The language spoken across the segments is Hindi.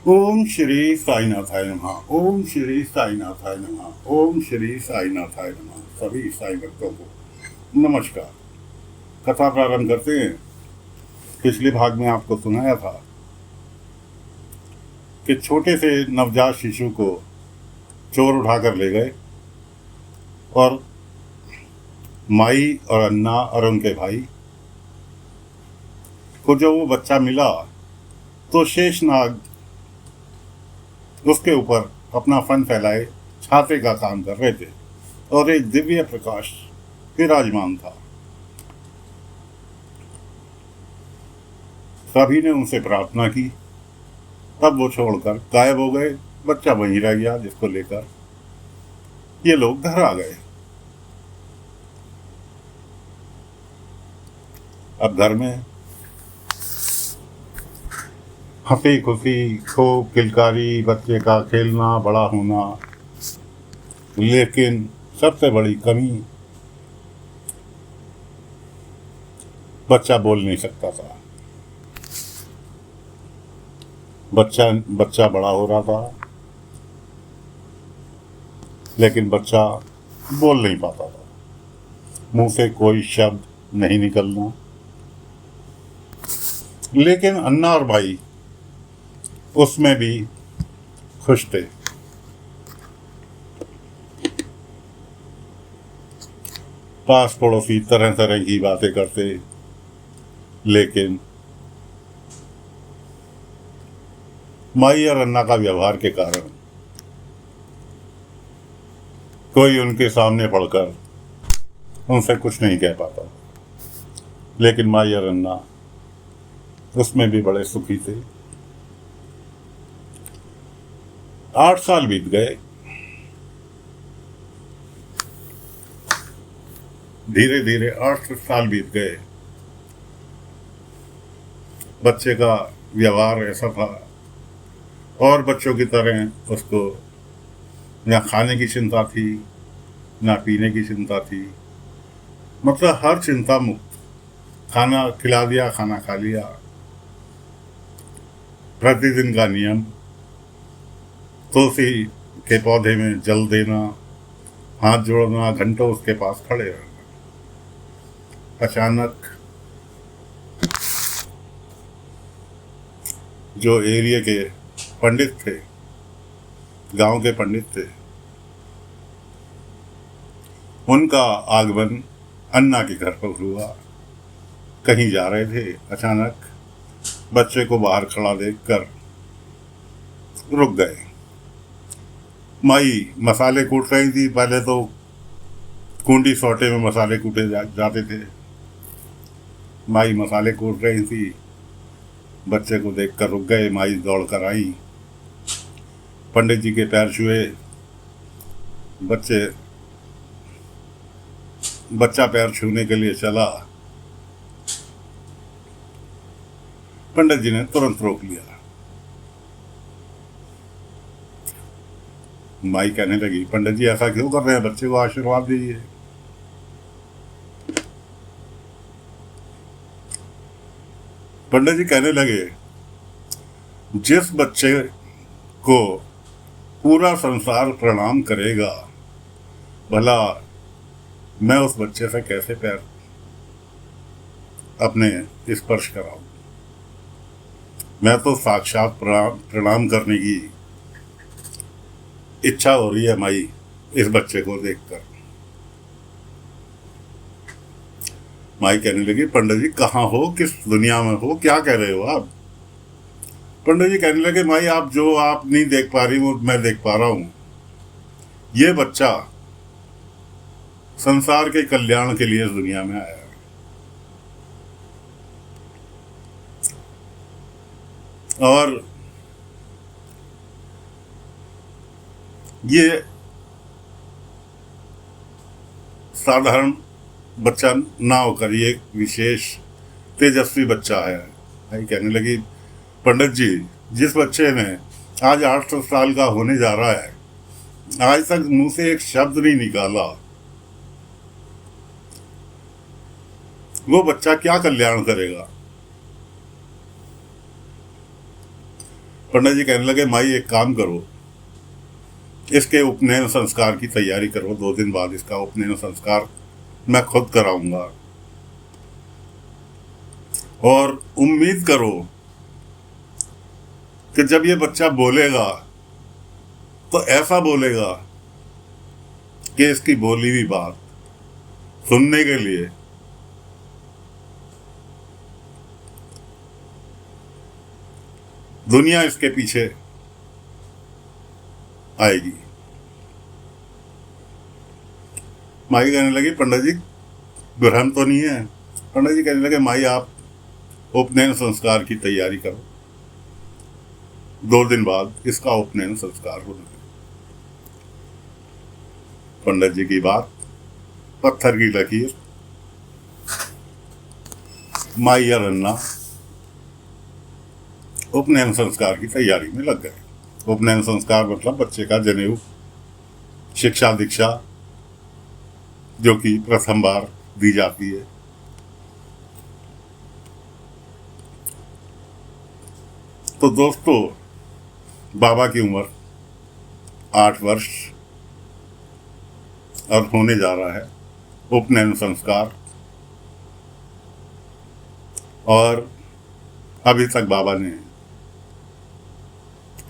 ओम श्री साईनाथाय नमः। ओम श्री साईनाथाय नमः। ओम श्री साईनाथाय नमः। सभी साई भक्तों को नमस्कार। कथा प्रारंभ करते हैं। पिछले भाग में आपको सुनाया था कि छोटे से नवजात शिशु को चोर उठाकर ले गए और माई और अन्ना और उनके भाई को जब वो बच्चा मिला तो शेषनाग उसके ऊपर अपना फन फैलाए छाते का काम कर रहे थे और एक दिव्य प्रकाश विराजमान था। सभी ने उनसे प्रार्थना की, तब वो छोड़कर गायब हो गए। बच्चा वहीं रह गया जिसको लेकर ये लोग घर आ गए। अब घर में हंसी खुशी, खूब किलकारी, बच्चे का खेलना, बड़ा होना, लेकिन सबसे बड़ी कमी बच्चा बोल नहीं सकता था। बच्चा बड़ा हो रहा था लेकिन बच्चा बोल नहीं पाता था, मुंह से कोई शब्द नहीं निकलना। लेकिन अन्ना और भाई उसमें भी खुश थे। पास पड़ोसी तरह तरह की बातें करते, लेकिन माई और अन्ना का व्यवहार के कारण कोई उनके सामने पड़कर उनसे कुछ नहीं कह पाता। लेकिन माई और अन्ना उसमें भी बड़े सुखी थे। 8 साल बीत गए। धीरे धीरे 8 साल बीत गए। बच्चे का व्यवहार ऐसा था, और बच्चों की तरह उसको न खाने की चिंता थी, न पीने की चिंता थी, मतलब हर चिंता मुक्त। खाना खिला दिया, खाना खा लिया। प्रतिदिन का नियम, तुलसी के पौधे में जल देना, हाथ जोड़ना, घंटों उसके पास खड़े रहना। अचानक जो एरिया के पंडित थे, गांव के पंडित थे, उनका आगमन अन्ना के घर पर हुआ। कहीं जा रहे थे, अचानक बच्चे को बाहर खड़ा देखकर रुक गए। माई मसाले कूट रही थी। पहले तो कुंडी सोटे में मसाले कूटे जाते थे। माई मसाले कूट रही थी, बच्चे को देखकर रुक गए। माई दौड़ कर आई, पंडित जी के पैर छुए। बच्चा पैर छूने के लिए चला। पंडित जी ने तुरंत रोक लिया। माई कहने लगी, पंडित जी ऐसा क्यों कर रहे हैं, बच्चे को आशीर्वाद दीजिए। पंडित जी कहने लगे, जिस बच्चे को पूरा संसार प्रणाम करेगा, भला मैं उस बच्चे से कैसे पैर अपने स्पर्श कराऊं। मैं तो साक्षात प्रणाम करने की इच्छा हो रही है माई इस बच्चे को देखकर। माई कहने लगी, पंडित जी कहाँ हो, किस दुनिया में हो, क्या कह रहे हो आप। पंडित जी कहने लगे, माई आप जो आप नहीं देख पा रही वो मैं देख पा रहा हूं। ये बच्चा संसार के कल्याण के लिए इस दुनिया में आया है। और ये साधारण बच्चा ना होकर ये एक तेजस्वी बच्चा है। भाई कहने लगी, पंडित जी जिस बच्चे ने आज 8 साल का होने जा रहा है, आज तक मुंह से एक शब्द नहीं निकाला, वो बच्चा क्या कल्याण करेगा। पंडित जी कहने लगे, माई एक काम करो, इसके उपनयन संस्कार की तैयारी करो, 2 दिन बाद इसका उपनयन संस्कार मैं खुद कराऊंगा, और उम्मीद करो कि जब ये बच्चा बोलेगा तो ऐसा बोलेगा कि इसकी बोली हुई बात सुनने के लिए दुनिया इसके पीछे आएगी। माई कहने लगी, पंडित जी भ्रम तो नहीं है? पंडित जी कहने लगे, माई आप उपनयन संस्कार की तैयारी करो, 2 दिन बाद इसका उपनयन संस्कार होना है। पंडित जी की बात, पत्थर की लकीर, माई और अन्ना उपनयन संस्कार की तैयारी में लग गए। उपनयन संस्कार मतलब बच्चे का जनेऊ, शिक्षा दीक्षा, जो कि प्रथम बार दी जाती है। तो दोस्तों, बाबा की उम्र 8 वर्ष और होने जा रहा है उपनयन संस्कार, और अभी तक बाबा ने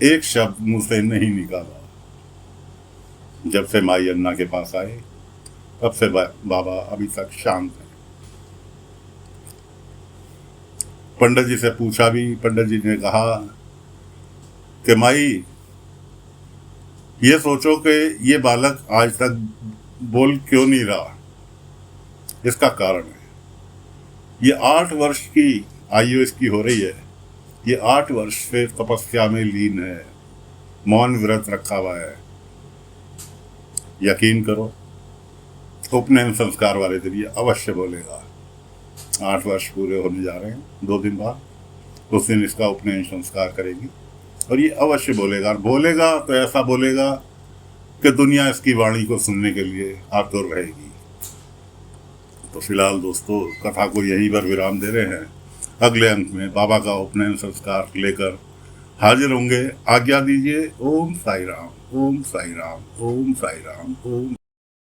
एक शब्द मुंह से नहीं निकाला। जब से माई अन्ना के पास आए तब से बाबा अभी तक शांत है। पंडित जी से पूछा भी, पंडित जी ने कहा कि माई ये सोचो कि ये बालक आज तक बोल क्यों नहीं रहा, इसका कारण है ये 8 वर्ष की आयु इसकी हो रही है, ये 8 वर्ष से तपस्या में लीन है, मौन व्रत रखा हुआ है। यकीन करो, उपनयन संस्कार वाले दिन ये अवश्य बोलेगा। 8 वर्ष पूरे होने जा रहे हैं 2 दिन बाद, उस दिन इसका उपनयन संस्कार करेगी और ये अवश्य बोलेगा। और बोलेगा तो ऐसा बोलेगा कि दुनिया इसकी वाणी को सुनने के लिए आतुर रहेगी। तो फिलहाल दोस्तों, कथा को यहीं पर विराम दे रहे हैं। अगले अंक में बाबा का उपनयन संस्कार लेकर हाजिर होंगे। आज्ञा दीजिए। ओम साई राम, ओम साई राम, ओम साई राम, ओम।